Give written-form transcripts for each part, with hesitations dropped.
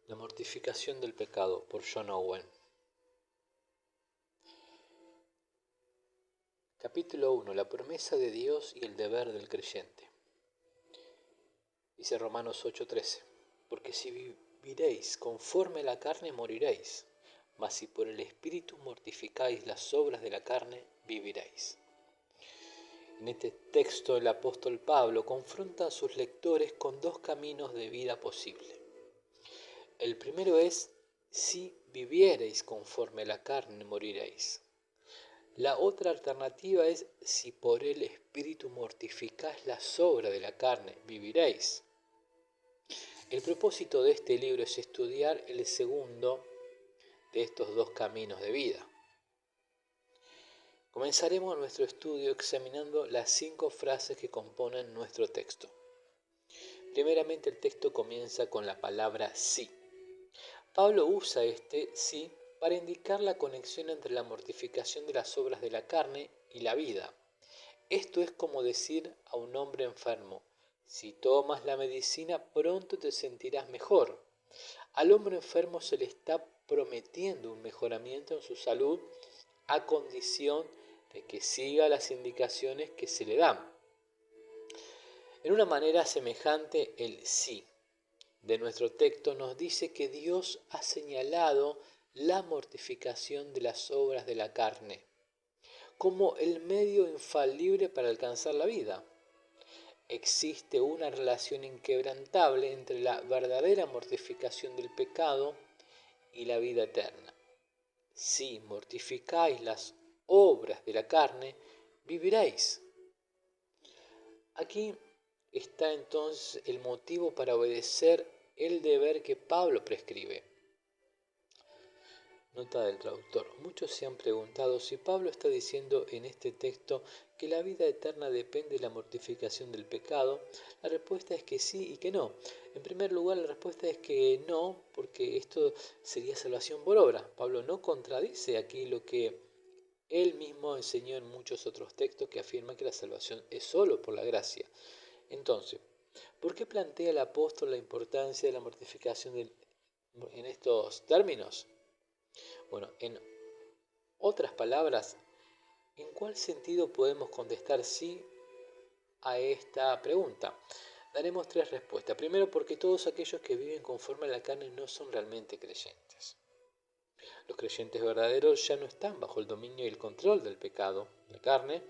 La mortificación del pecado, por John Owen. Capítulo 1. La promesa de Dios y el deber del creyente. Dice Romanos 8:13. Porque si viviréis conforme a la carne, moriréis, mas si por el Espíritu mortificáis las obras de la carne, viviréis. En este texto el apóstol Pablo confronta a sus lectores con dos caminos de vida posible. El primero es: si viviereis conforme a la carne, moriréis. La otra alternativa es: si por el Espíritu mortificáis las obras de la carne, viviréis. El propósito de este libro es estudiar el segundo de estos dos caminos de vida. Comenzaremos nuestro estudio examinando las 5 frases que componen nuestro texto. Primeramente, el texto comienza con la palabra sí. Pablo usa este sí para indicar la conexión entre la mortificación de las obras de la carne y la vida. Esto es como decir a un hombre enfermo: si tomas la medicina, pronto te sentirás mejor. Al hombre enfermo se le está prometiendo un mejoramiento en su salud a condición de que siga las indicaciones que se le dan. En una manera semejante, el sí de nuestro texto nos dice que Dios ha señalado la mortificación de las obras de la carne como el medio infalible para alcanzar la vida. Existe una relación inquebrantable entre la verdadera mortificación del pecado y la vida eterna. Si mortificáis las obras de la carne, viviréis. Aquí está entonces el motivo para obedecer el deber que Pablo prescribe. Nota del traductor. Muchos se han preguntado si Pablo está diciendo en este texto que la vida eterna depende de la mortificación del pecado. La respuesta es que sí y que no. En primer lugar, la respuesta es que no, porque esto sería salvación por obra. Pablo no contradice aquí lo que él mismo enseñó en muchos otros textos, que afirma que la salvación es solo por la gracia. Entonces, ¿por qué plantea el apóstol la importancia de la mortificación en estos términos? Bueno, en otras palabras, ¿en cuál sentido podemos contestar sí a esta pregunta? Daremos 3 respuestas. Primero, porque todos aquellos que viven conforme a la carne no son realmente creyentes. Los creyentes verdaderos ya no están bajo el dominio y el control del pecado, la carne,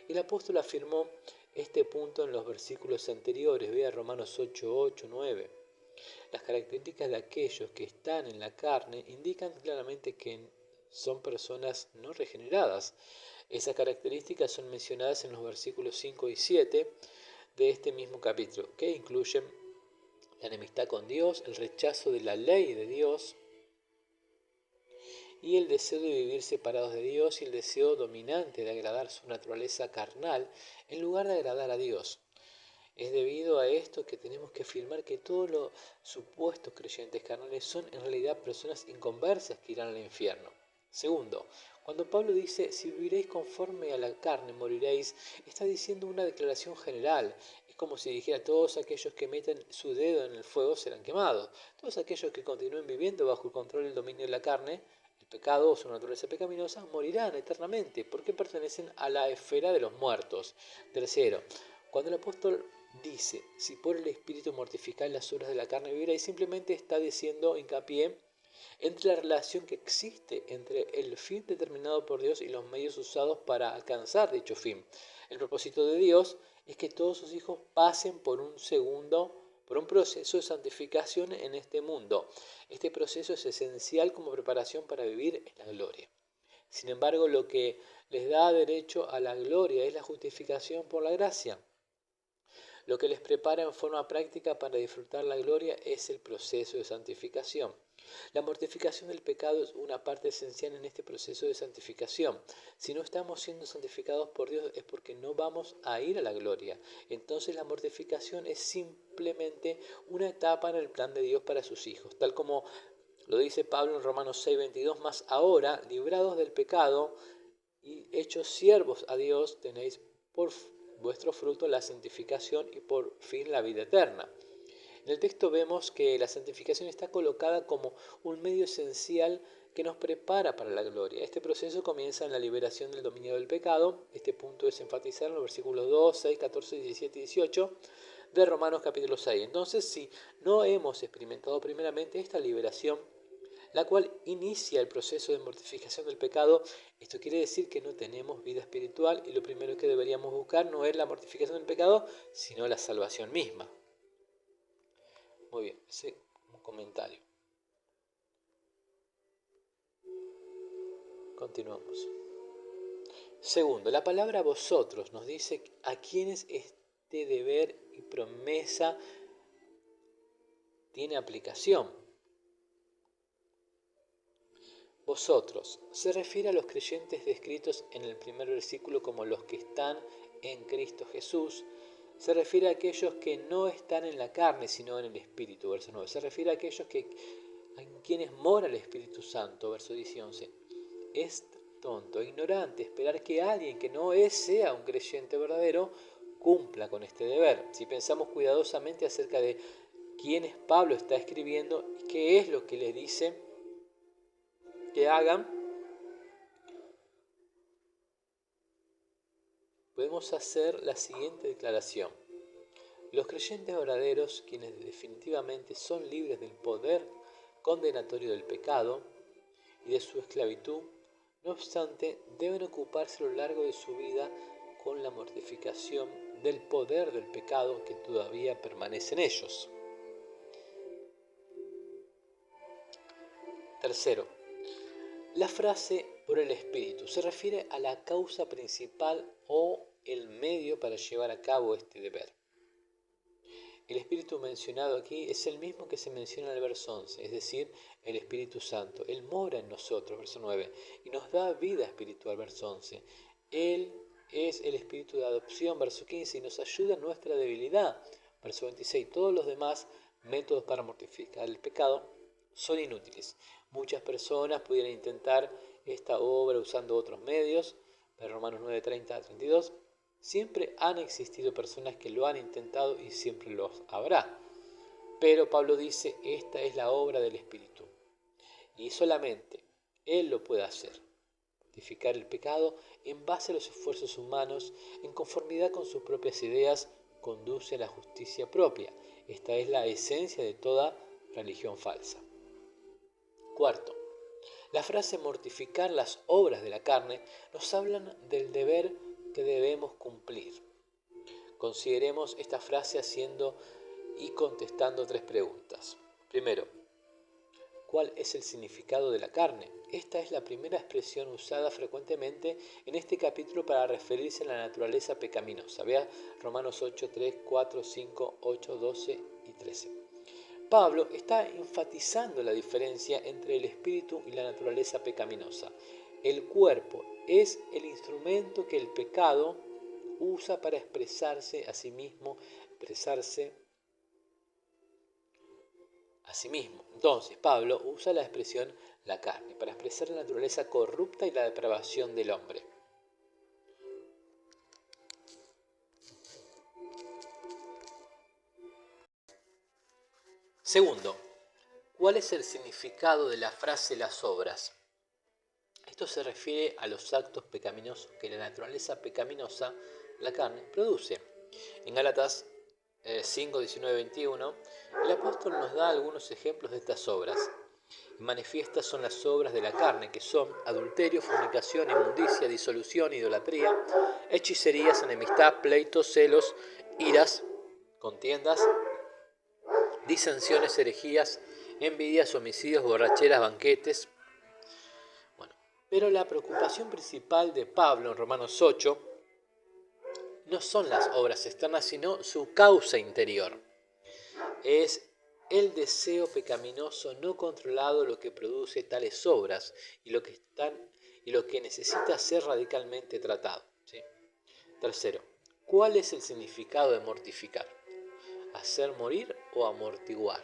y el apóstol afirmó este punto en los versículos anteriores. Vea Romanos 8:8, 9. Las características de aquellos que están en la carne indican claramente que son personas no regeneradas. Esas características son mencionadas en los versículos 5 y 7 de este mismo capítulo, que incluyen la enemistad con Dios, el rechazo de la ley de Dios y el deseo de vivir separados de Dios, y el deseo dominante de agradar su naturaleza carnal en lugar de agradar a Dios. Es debido a esto que tenemos que afirmar que todos los supuestos creyentes carnales son en realidad personas inconversas que irán al infierno. Segundo, cuando Pablo dice: si viviréis conforme a la carne, moriréis, está diciendo una declaración general. Es como si dijera: todos aquellos que meten su dedo en el fuego serán quemados. Todos aquellos que continúen viviendo bajo el control y el dominio de la carne, el pecado o su naturaleza pecaminosa, morirán eternamente, porque pertenecen a la esfera de los muertos. Tercero, cuando el apóstol dice: si por el Espíritu mortificáis las obras de la carne, viviréis, simplemente está diciendo hincapié entre la relación que existe entre el fin determinado por Dios y los medios usados para alcanzar dicho fin. El propósito de Dios es que todos sus hijos pasen por un proceso de santificación en este mundo. Este proceso es esencial como preparación para vivir en la gloria. Sin embargo, lo que les da derecho a la gloria es la justificación por la gracia. Lo que les prepara en forma práctica para disfrutar la gloria es el proceso de santificación. La mortificación del pecado es una parte esencial en este proceso de santificación. Si no estamos siendo santificados por Dios es porque no vamos a ir a la gloria. Entonces la mortificación es simplemente una etapa en el plan de Dios para sus hijos. Tal como lo dice Pablo en Romanos 6:22, más ahora, librados del pecado y hechos siervos a Dios, tenéis por vuestro fruto la santificación y por fin la vida eterna. En el texto vemos que la santificación está colocada como un medio esencial que nos prepara para la gloria. Este proceso comienza en la liberación del dominio del pecado. Este punto es enfatizado en los versículos 2, 6, 14, 17 y 18 de Romanos capítulo 6. Entonces, si no hemos experimentado primeramente esta liberación, la cual inicia el proceso de mortificación del pecado, esto quiere decir que no tenemos vida espiritual y lo primero que deberíamos buscar no es la mortificación del pecado, sino la salvación misma. Muy bien, ese es un comentario. Continuamos. Segundo, la palabra vosotros nos dice a quienes este deber y promesa tiene aplicación. Vosotros se refiere a los creyentes descritos en el primer versículo como los que están en Cristo Jesús. Se refiere a aquellos que no están en la carne, sino en el Espíritu, verso 9. Se refiere a aquellos en quienes mora el Espíritu Santo, verso 10 y 11. Es tonto, ignorante, esperar que alguien que no sea un creyente verdadero cumpla con este deber. Si pensamos cuidadosamente acerca de quiénes Pablo está escribiendo y qué es lo que les dice que hagan, podemos hacer la siguiente declaración. Los creyentes verdaderos, quienes definitivamente son libres del poder condenatorio del pecado y de su esclavitud, no obstante, deben ocuparse a lo largo de su vida con la mortificación del poder del pecado que todavía permanece en ellos. Tercero, la frase por el Espíritu se refiere a la causa principal o el medio para llevar a cabo este deber. El Espíritu mencionado aquí es el mismo que se menciona en el verso 11, es decir, el Espíritu Santo. Él mora en nosotros, verso 9, y nos da vida espiritual, verso 11. Él es el Espíritu de adopción, verso 15, y nos ayuda en nuestra debilidad, verso 26. Todos los demás métodos para mortificar el pecado son inútiles. Muchas personas pudieran intentar esta obra usando otros medios, de Romanos 9, 30 a 32. Siempre han existido personas que lo han intentado y siempre los habrá. Pero Pablo dice, esta es la obra del Espíritu. Y solamente Él lo puede hacer. Mortificar el pecado en base a los esfuerzos humanos, en conformidad con sus propias ideas, conduce a la justicia propia. Esta es la esencia de toda religión falsa. Cuarto, la frase mortificar las obras de la carne nos hablan del deber que debemos cumplir. Consideremos esta frase haciendo y contestando tres preguntas. Primero, ¿cuál es el significado de la carne? Esta es la primera expresión usada frecuentemente en este capítulo para referirse a la naturaleza pecaminosa. Vea Romanos 8, 3, 4, 5, 8, 12 y 13. Pablo está enfatizando la diferencia entre el espíritu y la naturaleza pecaminosa. El cuerpo es el instrumento que el pecado usa para expresarse a sí mismo, Entonces, Pablo usa la expresión la carne para expresar la naturaleza corrupta y la depravación del hombre. Segundo, ¿cuál es el significado de la frase las obras? Esto se refiere a los actos pecaminosos que la naturaleza pecaminosa, la carne, produce. En Gálatas 5, 19, 21, el apóstol nos da algunos ejemplos de estas obras. Manifiestas son las obras de la carne, que son adulterio, fornicación, inmundicia, disolución, idolatría, hechicerías, enemistad, pleitos, celos, iras, contiendas, disensiones, herejías, envidias, homicidios, borracheras, banquetes. Pero la preocupación principal de Pablo en Romanos 8 no son las obras externas, sino su causa interior. Es el deseo pecaminoso no controlado lo que produce tales obras y lo que necesita ser radicalmente tratado. ¿Sí? Tercero, ¿cuál es el significado de mortificar? ¿Hacer morir o amortiguar?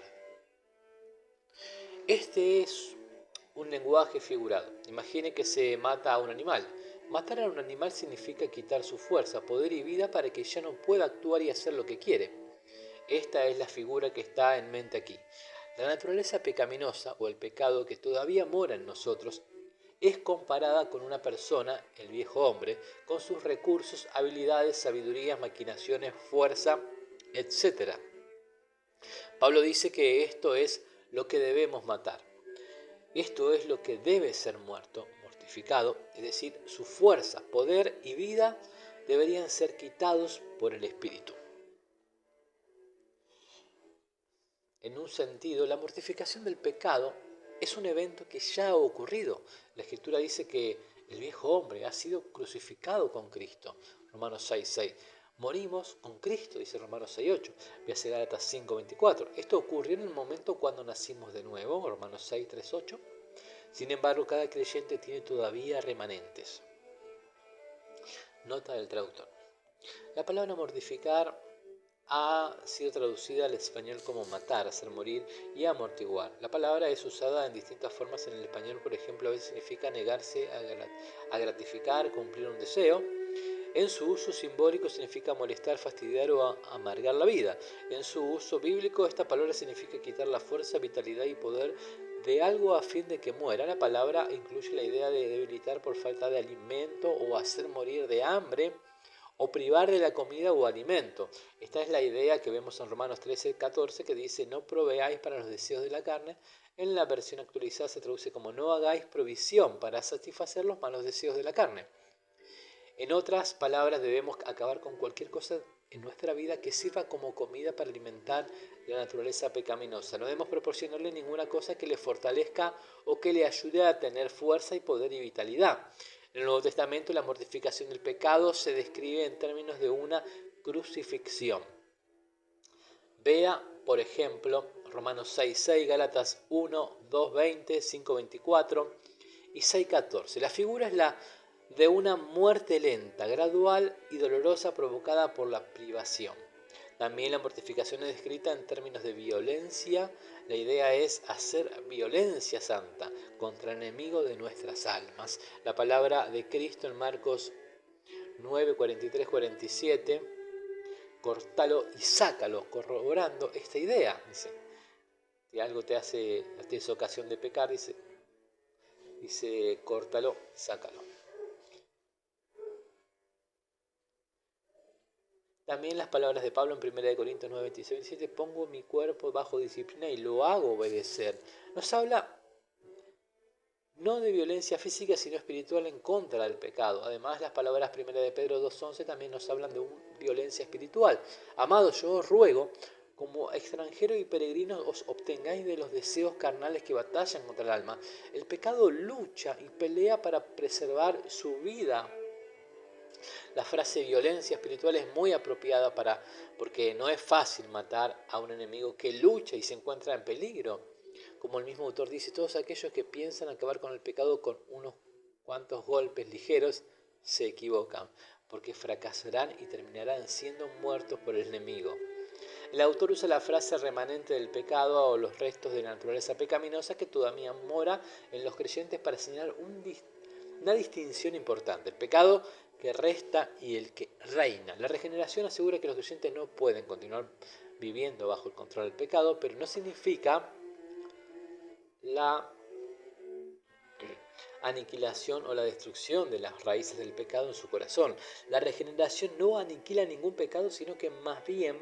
Este es un lenguaje figurado. Imagine que se mata a un animal. Matar a un animal significa quitar su fuerza, poder y vida para que ya no pueda actuar y hacer lo que quiere. Esta es la figura que está en mente aquí. La naturaleza pecaminosa o el pecado que todavía mora en nosotros es comparada con una persona, el viejo hombre, con sus recursos, habilidades, sabidurías, maquinaciones, fuerza, etc. Pablo dice que esto es lo que debemos matar. Esto es lo que debe ser muerto, mortificado, es decir, su fuerza, poder y vida deberían ser quitados por el Espíritu. En un sentido, la mortificación del pecado es un evento que ya ha ocurrido. La Escritura dice que el viejo hombre ha sido crucificado con Cristo. Romanos 6:6. Morimos con Cristo, dice Romanos 6:8. Véase Gálatas 5:24. Esto ocurrió en el momento cuando nacimos de nuevo, Romanos 6:3-8. Sin embargo, cada creyente tiene todavía remanentes. Nota del traductor. La palabra mortificar ha sido traducida al español como matar, hacer morir y amortiguar. La palabra es usada en distintas formas en el español, por ejemplo, a veces significa negarse a gratificar, cumplir un deseo. En su uso simbólico significa molestar, fastidiar o amargar la vida. En su uso bíblico esta palabra significa quitar la fuerza, vitalidad y poder de algo a fin de que muera. La palabra incluye la idea de debilitar por falta de alimento o hacer morir de hambre o privar de la comida o alimento. Esta es la idea que vemos en Romanos 13:14 que dice no proveáis para los deseos de la carne. En la versión actualizada se traduce como no hagáis provisión para satisfacer los malos deseos de la carne. En otras palabras, debemos acabar con cualquier cosa en nuestra vida que sirva como comida para alimentar la naturaleza pecaminosa. No debemos proporcionarle ninguna cosa que le fortalezca o que le ayude a tener fuerza y poder y vitalidad. En el Nuevo Testamento, la mortificación del pecado se describe en términos de una crucifixión. Vea, por ejemplo, Romanos 6:6, Gálatas 1, 2:20, 5:24 y 6:14. La figura es la de una muerte lenta, gradual y dolorosa provocada por la privación. También la mortificación es descrita en términos de violencia. La idea es hacer violencia santa contra el enemigo de nuestras almas. La palabra de Cristo en Marcos 9, 43, 47, cortalo y sácalo, corroborando esta idea. Dice, si algo te es ocasión de pecar, dice córtalo, sácalo. También las palabras de Pablo en 1 Corintios 9, 26, 27, pongo mi cuerpo bajo disciplina y lo hago obedecer. Nos habla no de violencia física, sino espiritual en contra del pecado. Además, las palabras 1 de Pedro 2:11 también nos hablan de violencia espiritual. Amados, yo os ruego, como extranjeros y peregrinos, os obtengáis de los deseos carnales que batallan contra el alma. El pecado lucha y pelea para preservar su vida. La frase violencia espiritual es muy apropiada porque no es fácil matar a un enemigo que lucha y se encuentra en peligro. Como el mismo autor dice, todos aquellos que piensan acabar con el pecado con unos cuantos golpes ligeros se equivocan, porque fracasarán y terminarán siendo muertos por el enemigo. El autor usa la frase remanente del pecado o los restos de la naturaleza pecaminosa que todavía mora en los creyentes para señalar una distinción importante: el pecado que resta y el que reina. La regeneración asegura que los creyentes no pueden continuar viviendo bajo el control del pecado, pero no significa la aniquilación o la destrucción de las raíces del pecado en su corazón. La regeneración no aniquila ningún pecado, sino que más bien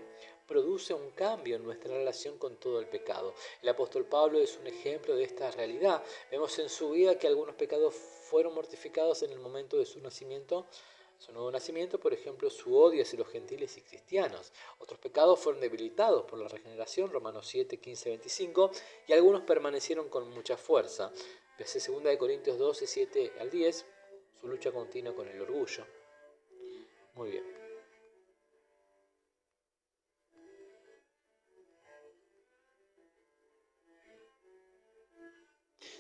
produce un cambio en nuestra relación con todo el pecado. El apóstol Pablo es un ejemplo de esta realidad. Vemos en su vida que algunos pecados fueron mortificados en el momento de su nacimiento, su nuevo nacimiento, por ejemplo, su odio hacia los gentiles y cristianos. Otros pecados fueron debilitados por la regeneración, Romanos 7, 15, 25, y algunos permanecieron con mucha fuerza. Vease 2 Corintios 12, 7 al 10, su lucha continua con el orgullo. Muy bien.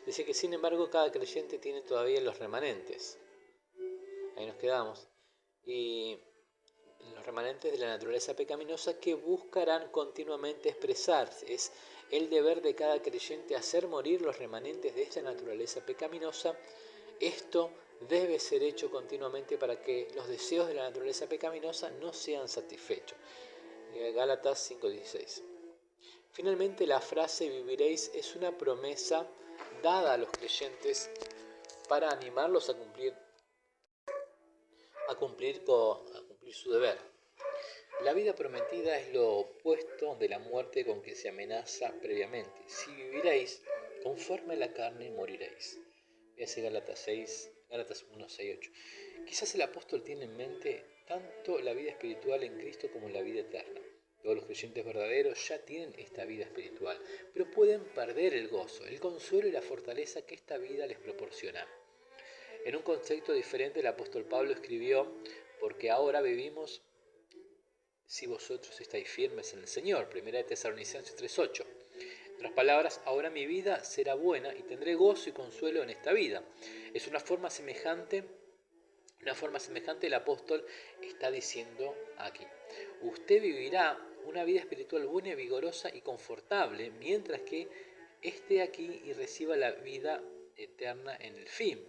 Dice que sin embargo cada creyente tiene todavía los remanentes. Ahí nos quedamos. Y los remanentes de la naturaleza pecaminosa que buscarán continuamente expresarse. Es el deber de cada creyente hacer morir los remanentes de esta naturaleza pecaminosa. Esto debe ser hecho continuamente para que los deseos de la naturaleza pecaminosa no sean satisfechos. Gálatas 5:16. Finalmente, la frase viviréis es una promesa dada a los creyentes para animarlos a cumplir su deber. La vida prometida es lo opuesto de la muerte con que se amenaza previamente. Si viviréis conforme a la carne, moriréis. Ese Gálatas 1, 6, 8. Quizás el apóstol tiene en mente tanto la vida espiritual en Cristo como la vida eterna. Todos los creyentes verdaderos ya tienen esta vida espiritual, pero pueden perder el gozo, el consuelo y la fortaleza que esta vida les proporciona. En un contexto diferente, el apóstol Pablo escribió: porque ahora vivimos si vosotros estáis firmes en el Señor. 1 Tesalonicenses 3:8. En otras palabras, ahora mi vida será buena y tendré gozo y consuelo en esta vida. Es una forma semejante el apóstol está diciendo aquí. Usted vivirá una vida espiritual buena, vigorosa y confortable, mientras que esté aquí y reciba la vida eterna en el fin.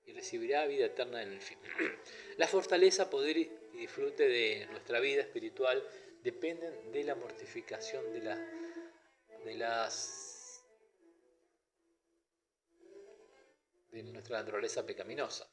Y recibirá vida eterna en el fin. La fortaleza, poder y disfrute de nuestra vida espiritual dependen de la mortificación de nuestra naturaleza pecaminosa.